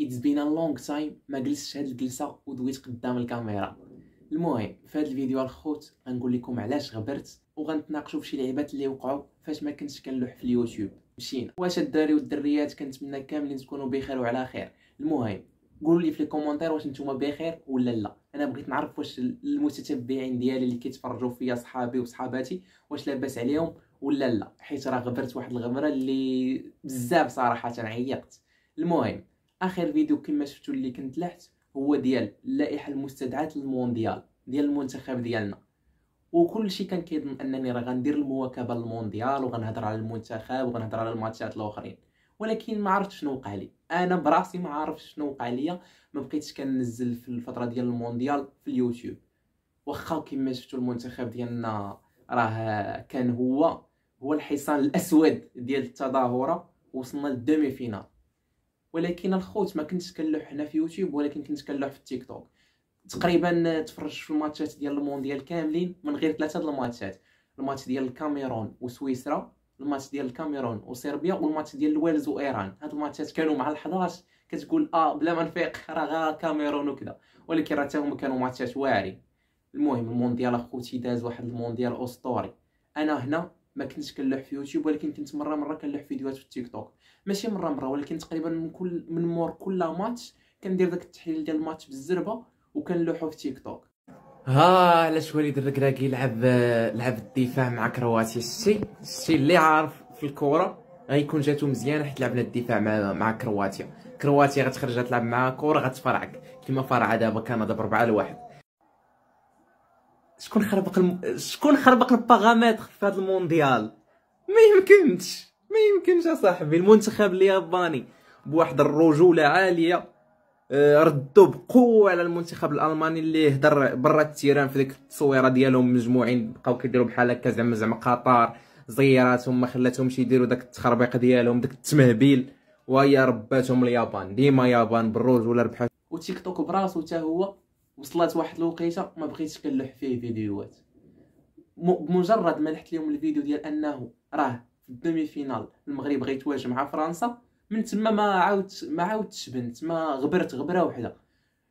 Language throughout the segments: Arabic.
It's been a long time ما جلستش هاد الجلسه ودويت قدام الكاميرا. المهم في هاد الفيديو الخوت غنقول لكم علاش غبرت وغنتناقشوا في شي لعبات اللي وقعوا فاش ما كنتش كنلوح في اليوتيوب. مشينا واش الدراري والدريات كنتمنى كاملين تكونوا بخير وعلى خير. المهم قولوا لي في لي كومونتير واش نتوما بخير ولا لا. انا بغيت نعرف واش المتتبعين ديالي اللي كيتفرجوا فيا صحابي وصحاباتي واش لاباس عليهم ولا لا، حيت راه غبرت واحد الغبره اللي بزاف صراحه عيقت. المهم اخر فيديو كما شفتوا اللي كنت لحت هو ديال اللائحه المستدعاه للمونديال ديال المنتخب ديالنا، وكل شيء كان كيظن انني راه غندير المواكبه للمونديال وغنهضر على المنتخب وغنهضر على الماتشات الاخرين، ولكن ما عرفتش شنو وقع لي. انا براسي ما عارفش شنو وقع لي، ما بقيتش كنزل في الفتره ديال المونديال في اليوتيوب. واخا كما شفتوا المنتخب ديالنا راه كان هو الحصان الاسود ديال التظاهره، وصلنا للدومي فينال. ولكن الخوت ما كنتش كنلوح هنا في يوتيوب، ولكن كنت كنلوح في التيك توك. تقريبا تفرجت في الماتشات ديال المونديال كاملين من غير 3 د الماتشات: الماتش ديال الكاميرون وسويسرا، الماتش ديال الكاميرون وصربيا، والماتش ديال الويلز وايران. هاد الماتشات كانوا مع ال11 كتقول بلا ما نفيق راه غا كاميرون وكذا، ولكن راه هما كانوا ماتشات واعرين. المهم المونديال اخوتي داز واحد المونديال اسطوري. انا هنا ما كنتش كنلوح في يوتيوب، ولكن كنت مره كنلوح فيديوهات في التيك توك. ماشي مره ولكن تقريبا من مور كل ماتش كندير داك التحليل ديال الماتش بالزربه وكنلوحو في تيك توك. علاش وليد الركراكي لعب الدفاع مع كرواتيا. شتي اللي عارف في الكره غيكون جاتو مزيان حيت لعبنا الدفاع مع كرواتيا غتخرج تلعب مع كره غتفرعك كما فرعه دابا كندا ب4-1. شكون خربق الباغامتر في هذا المونديال؟ ما يمكنش اصاحبي. المنتخب الياباني بواحد الرجوله عاليه ردوا بقوه على المنتخب الالماني اللي هدر برا التيران في ديك التصويره ديالهم مجموعين، بقاو كيديروا بحال هكا زعما قطر زيراتهم ما خلاتهمش يديروا داك التخربيق ديالهم داك التمهبيل، وهي رباتهم اليابان. ديما يابان بالرجوله ربحات. وتيك توك براسو حتى هو وصلت واحد الوقيته ما بغيتش كنلوح فيه فيديوهات. بمجرد ما لحت لهم الفيديو ديال انه راه في الدومي فينال المغرب غيتواجه مع فرنسا، من تما ما عاودتش بنت، ما غبرت غبره وحده.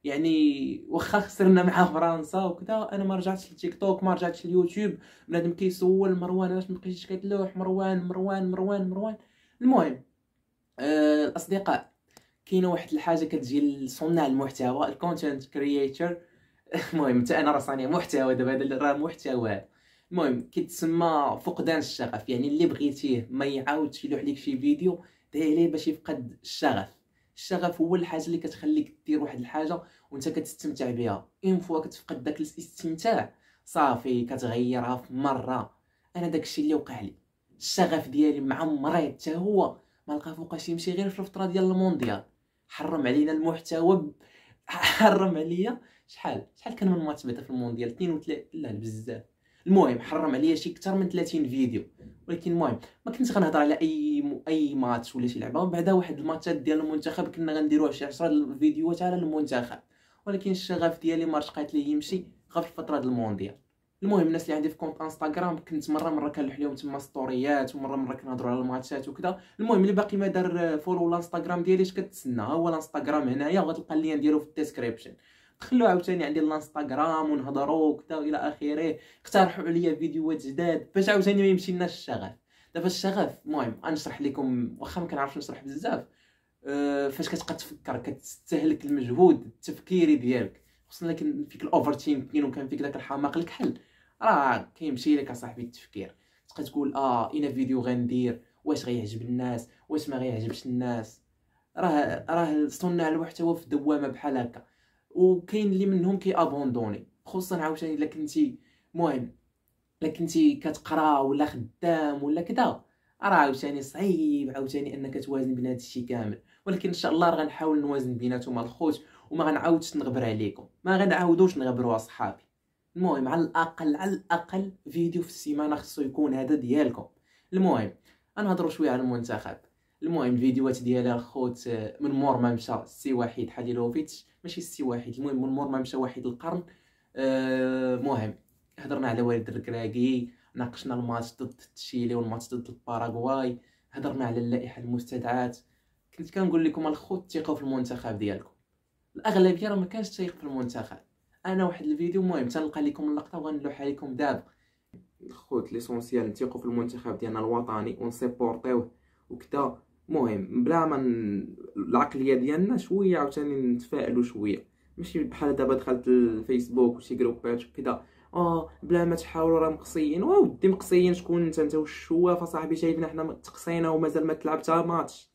يعني واخا خسرنا مع فرنسا وكذا انا ما رجعتش للتيك توك، ما رجعتش لليوتيوب. بنادم كيسول مروان علاش ما بقيتيش كتلوح؟ مروان. المهم الاصدقاء، كاينه واحد الحاجه كتجي لصناع المحتوى الكونتنت كرييتور. المهم حتى انا راه صانع محتوى دابا، هذا راه محتوى. المهم كيتسمى فقدان الشغف، يعني اللي بغيتيه ما يعاودش يلوح لك شي فيديو دعي عليه باش يفقد الشغف هو الحاجه اللي كتخليك دير واحد الحاجه وانت كتستمتع بها. اون فوا كتفقد داك الاستمتاع صافي كتغيرها في مره. انا داكشي اللي وقع لي، الشغف ديالي مع مريض حتى هو ما لقى فوقاش يمشي غير في الفتره ديال المونديال. حرم علينا المحتوى حرم عليا شحال كان من ماتش بعدا في المونديال 32 لا بزاف. المهم حرم عليا شي اكثر من 30 فيديو. ولكن المهم ما كنتش غنهضر على اي ماتش ولا شي لعبه. ومن بعدا واحد الماتشات ديال المنتخب كنا غنديروها شي 10 فيديوهات على المنتخب، ولكن الشغف ديالي ما رشقات ليه يمشي غير في الفتره ديال المونديال. المهم الناس اللي عندي في كونت انستغرام كنت مره كنلوح لهم تما ستوريات، ومره كنهضروا على الماتشات وكذا. المهم اللي باقي ما دار فولو الانستغرام ديالي اش كتسنى؟ ها هو الانستغرام هنايا وغتلقى اللين ديالو في الديسكريبشن. دخلوا عاوتاني عندي الانستغرام ونهضروا وكذا الى اخره. اقترحوا عليا فيديوهات جداد باش عاوتاني ما يمشيناش الشغف. دابا الشغف المهم غنشرح لكم واخا ما كنعرفش نشرح بزاف. فاش كتبقى تفكر كتستهلك المجهود التفكيري ديالك، خصوصا كان فيك الاوفر تينكين وكان فيك داك الحماق الكحل، راه كيمشي لك اصاحبي التفكير. تبقى تقول اين فيديو غندير، واش غيعجب الناس واش ما غيعجبش الناس. راه صناع المحتوى في دوامه بحال هكا، وكاين اللي منهم ابوندوني، خصوصا عاوتاني الا كنتي المهم الا كنتي كتقرا ولا خدام ولا كذا، راه عاوتاني صعيب عاوتاني انك توازن بين هذا الشيء كامل. ولكن ان شاء الله راه غنحاول نوازن بيناتهم الخوت، وما غنعاودش نغبر عليكم، ما غنعاودوش نغبروا اصحابي. المهم على الاقل فيديو في السيمانه خصو يكون هذا ديالكم. المهم غنهضروا شويه على المنتخب. المهم الفيديوهات ديالي الخوت من مور ما مشى السي وحيد حليلوفيتش، ماشي السي وحيد، المهم من مور ما مشى وحيد القرن. المهم هضرنا على والد الركراكي، ناقشنا الماتش ضد تشيلي والماتش ضد الباراغواي، هضرنا على اللائحه المستدعاه، كنت كنقول لكم الخوت ثقوا في المنتخب ديالكم. الاغلبيه راه ما كانش تايق في المنتخب. انا واحد الفيديو مهم تنلقى لكم اللقطه وغنلوحها لكم دابا. الخوت ليسونسيال نثيقوا في المنتخب ديالنا الوطني ونسيبورتيوه وكذا. المهم بلا ما العقليه ديالنا شويه عاوتاني نتفائلوا شويه، ماشي بحال دابا دخلت الفيسبوك وشي جروبات وكذا بلا ما تحاولوا راه مقصيين. ودي مقصيين شكون انت والشواف صاحبي شايفنا حنا تقصينا ومازال ما تلعب حتى ماتش.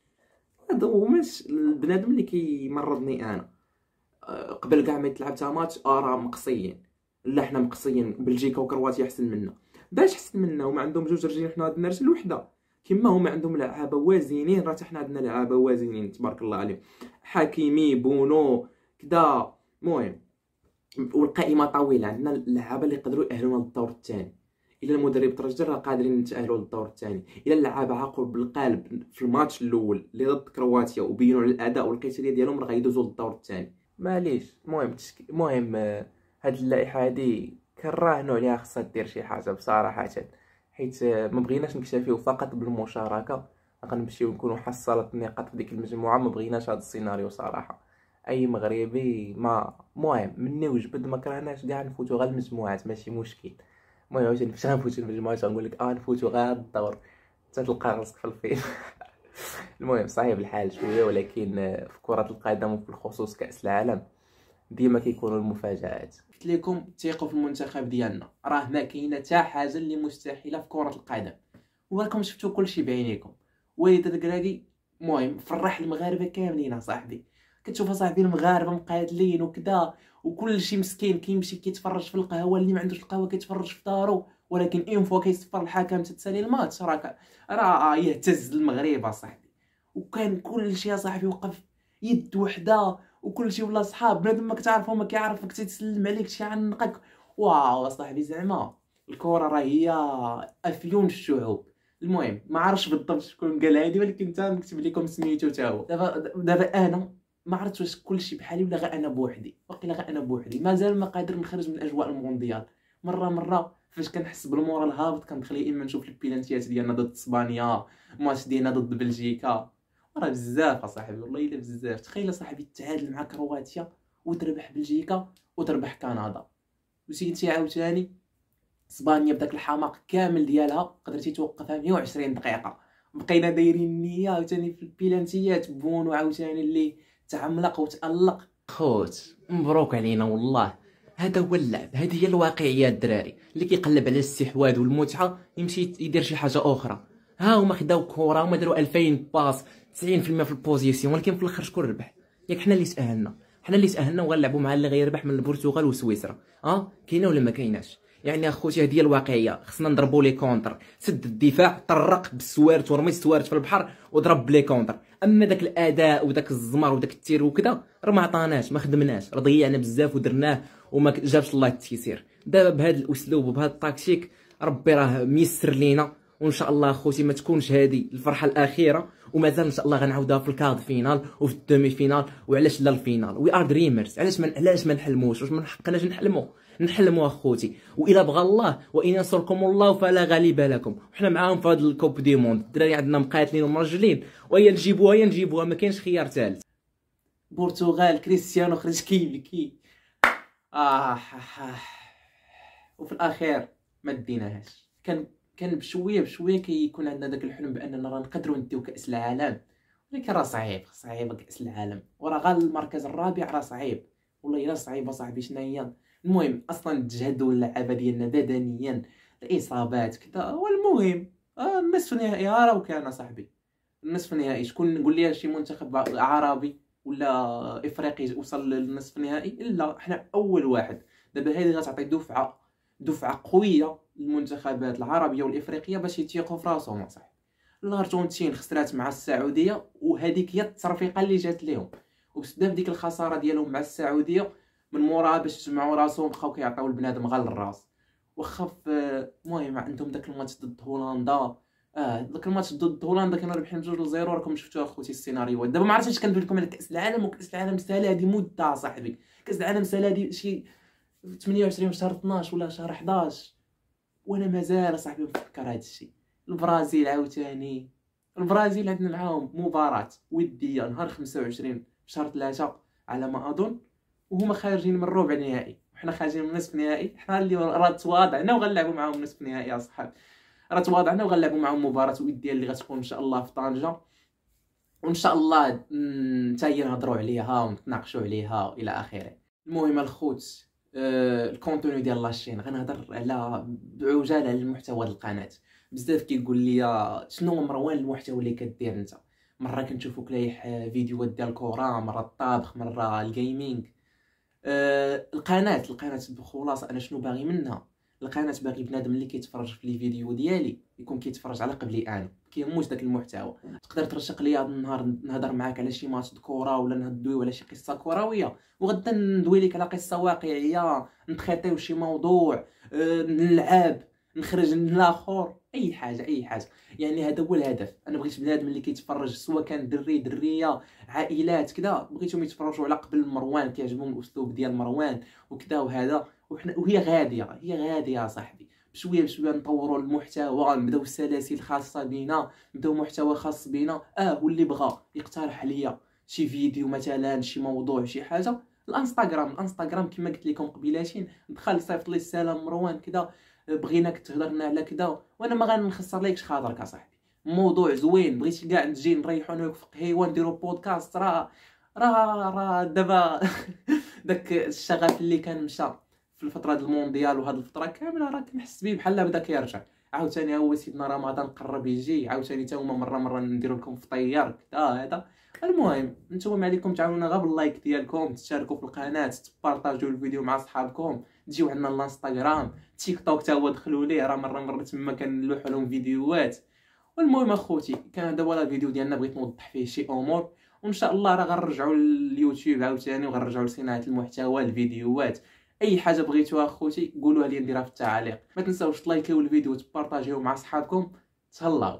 هذا هو البنادم اللي كيمرضني انا. قبل كاع ما يتلعب حتى ماتش راه مقصيين. لا حنا مقصيين، بلجيكا وكرواتيا احسن منا. باش احسن منا؟ هما عندهم جوج رجلين حنا عندنا رجل وحده. كما هما عندهم لعابه وازنين راه حتى حنا عندنا لعابه وازنين تبارك الله عليهم. حكيمي بونو كدا. المهم والقائمه طويله، عندنا اللعابه اللي يقدروا يأهلونا للدور الثاني. الا المدرب ترجل راه قادرين نتأهلوا للدور الثاني. الا اللعابه عاقوا بالقلب في الماتش الاول اللي ضد كرواتيا وبينوا على الاداء والقتاليه ديالهم راه غيدوزوا للدور الثاني. معليش المهم هاد اللائحه هادي كنراهنوا عليها خصها دير شي حاجه بصراحه، حيت ما بغيناش نكتفيو فقط بالمشاركه. غنمشيو نكونوا حصلت النقاط في ديك المجموعه. ما بغيناش هاد السيناريو صراحه. اي مغربي ما المهم مني وجبد ما كرهناش كاع نفوتوا غير المجموعات ماشي مشكل. المهم عاوتاني فاش غنفوتوا المجموعات غنقول لك نفوتوا غير الدور حتى تلقى راسك في الفيلم. المهم صعيب الحال شويه، ولكن في كره القدم وفي الخصوص كاس العالم ديما كيكونوا المفاجآت. قلت لكم ثقوا في المنتخب ديالنا، راه ما كاينه حتى حاجه اللي مستحيله في كره القدم. وراكم شفتوا كلشي بعينيكم. وليد الكراكي المهم فرح المغاربه كاملين اصاحبي. كتشوف اصاحبي المغاربه مقاتلين وكذا، وكلشي مسكين كيمشي كيتفرج في القهوه، اللي ما عندوش القهوه كيتفرج في دارو. ولكن اون فوا كيصفر الحكم تتسالي الماتش راه يهتز المغرب اصاحبي. وكان كلشي اصاحبي وقف يد وحده، وكلشي ولا صحاب. بنادم ما كتعرفو ما كيعرفك تيتسلم عليك شي عنقك. واو اصاحبي زعما الكره راه هي افيون الشعوب. المهم ما عرفتش بالضبط شكون قال هادي، ولكن انت نكتب لكم سميتو تا هو. دابا انا ما عرفتش واش كلشي بحالي ولا غير انا بوحدي. واقيلا غير انا بوحدي مازال ما قادر نخرج من اجواء المونديال. مره فاش كنحس بالمورال هابط كندخل يا اما نشوف البيلانتيات ديالنا ضد اسبانيا، ماتش ديالنا ضد بلجيكا. راه بزاف اصاحبي والله الا بزاف. تخيل صاحبي تعادل مع كرواتيا وتربح بلجيكا وتربح كندا، وسيتي عاوتاني اسبانيا بداك الحماق كامل ديالها قدرتي توقفها 120 دقيقه. بقينا دايرين النيه عاوتاني في البيلانتيات. بونو عاوتاني اللي تعملق وتالق. خوت مبروك علينا والله. هذا هو اللعب، هذه هي الواقعيه. الدراري اللي كيقلب على الاستحواذ والمتعه يمشي يدير شي حاجه اخرى. ها هما خداو كره هما داروا 2000 باس 90% في البوزيسيون، ولكن في الاخر شكون ربح؟ ياك حنا اللي تاهلنا وغنلعبوا مع اللي غيربح من البرتغال وسويسرا. كاينه ولا ما كايناش؟ يعني اخوتي هذه هي الواقعيه. خصنا نضربوا لي كونتر. سد الدفاع، طرق بالسوارت ورمي السوارت في البحر وضرب بلي كونتر. اما داك الاداء وداك الزمر وداك التير وكذا راه ما عطاناش، ما خدمناش، راه ضيعنا بزاف ودرناه وما جابش الله التيسير. دابا بهذا الاسلوب وبهذا التكتيك ربي راه ميسر لينا. وان شاء الله اخوتي ما تكونش هذه الفرحه الاخيره، ومازال ان شاء الله غنعاودها في الكارد فينال وفي الدومي فينال، وعلاش لا الفينال. وي ار دريمرز. علاش ما نحلموش؟ واش ما حقناش نحلموا اخوتي. والى بغى الله وان ينصركم الله فلا غالب لكم. وحنا معاهم في هذا الكوب دي موند. الدراري عندنا مقاتلين ومرجلين، وهي نجيبوها ما كاينش خيار ثالث. البرتغال كريستيانو خرج كيبكي وفي الاخير ما ديناهاش. كان بشويه كيكون عندنا داك الحلم باننا راه نقدروا نديو كاس العالم، ولكن راه صعيب كاس العالم. وراه غير المركز الرابع راه صعيب والله الا صعيب اصاحبي. شنو هي المهم اصلا تجهدوا اللعابه ديالنا بدنيا، الاصابات كذا. والمهم النصف النهائي راهو كان صاحبي. النصف النهائي شكون نقول لي شي منتخب عربي ولا افريقي وصل للنصف النهائي؟ الا حنا اول واحد. دابا هذه غتعطي دفعه قويه للمنتخبات العربيه والافريقيه باش يتيقوا في راسهم صاحبي. الارجنتين خسرات مع السعوديه، وهذيك هي التصرفيقه اللي جات لهم، وبسبب ديك الخساره ديالهم مع السعوديه من موراها باش يجمعوا راسهم بقاو كيعطيو البنادم غير الراس. واخا المهم عندهم داك الماتش ضد هولندا. داك الماتش ضد هولندا كانوا رابحين 2-0. راكم شفتوا اخوتي السيناريوهات. دابا ما عرفتش كندوي لكم على كاس العالم، وكاس العالم سالا هادي مده صاحبي. كاس العالم سالا هادي شي 28 شهر 12 ولا شهر 11، وانا مازال صاحبي مفكر هذا الشيء. البرازيل عاوتاني البرازيل عندنا معاهم مباراة ودية نهار 25 شهر 3 على ما اظن، وهما خارجين من الربع النهائي وحنا خارجين من نصف النهائي. حنا اللي راه تواضعنا وغنلعبوا معاهم نصف النهائي يا صحاب، راه تواضعنا وغنلعبوا معاهم مباراة ودية اللي غتكون ان شاء الله في طنجة، وان شاء الله حتى هي نهضروا عليها ونتناقشوا عليها الى اخره. المهم الخوت، الكونتوني ديال لاشين غنهضر على بعجاله على المحتوى ديال القناه. بزاف كيقول لي شنو مروان المحتوى اللي كدير انت؟ مره كنشوفوك لايح فيديوهات ديال الكره، مره الطبخ، مره الجيمنج. القناه بخلاصه انا شنو باغي منها؟ القناه باغي بنادم اللي كيتفرج في لي فيديو ديالي يكون كيتفرج على قبلي انا، كيهموش داك المحتوى. تقدر ترشق لي هذا النهار نهضر معاك على شي ماتش د كره ولا ندويو على شي قصه كرويه، وغدا ندوي لك على قصه واقعيه، نتخيطيو شي موضوع، نلعب، نخرج للاخر، اي حاجه اي حاجه. يعني هذا هو الهدف. انا بغيت بنادم اللي كيتفرج سواء كان دري دريه عائلات كذا، بغيتهم يتفرجوا على قبل مروان، كيعجبهم الاسلوب ديال مروان وكذا وهذا. وهي غاديه، هي غاديه يا صاحبي، بشويه بشويه نطوروا المحتوى، نبداو السلاسل خاصه بينا، نبداو محتوى خاص بينا. واللي بغى يقترح عليا شي فيديو مثلا، شي موضوع، شي حاجه، الانستغرام كما قلت لكم قبيلاتين، دخل صيفط لي السلام مروان كذا، بغيناك تهضرنا على كذا، وانا ما غنخسر لكش خاطرك اصاحبي. موضوع زوين، بغيتي كاع تجي نريحو انا في قهيوه نديرو بودكاست، راه دابا داك الشغف اللي كان مشى في الفتره ديال المونديال وهاد الفتره كامله راه كنحس بيه بحال بدا كيرجع. عاوتاني هو سيدنا رمضان قرب يجي، عاوتاني حتى هما مره نديرو لكم فطير كذا هذا. المهم نتوما ما عليكم تعاونونا غير باللايك ديالكم، تشاركوا في القناه، تبارطاجيو الفيديو مع صحابكم، تجيو عندنا الانستغرام، تيك توك تا هو دخلوا ليه، راه مره تما كنلوحوا لهم فيديوهات. والمهم اخوتي، كان هذا هو الفيديو ديالنا، بغيت نوضح فيه شي امور، وان شاء الله راه غنرجعوا لليوتيوب عاوتاني، وغنرجعوا لصناعه المحتوى، الفيديوهات. اي حاجه بغيتوها اخوتي قولوها لي نديرها في التعاليق. ما تنساوش تلايكيو الفيديو وتبارطاجيوه مع صحابكم. تهلاو.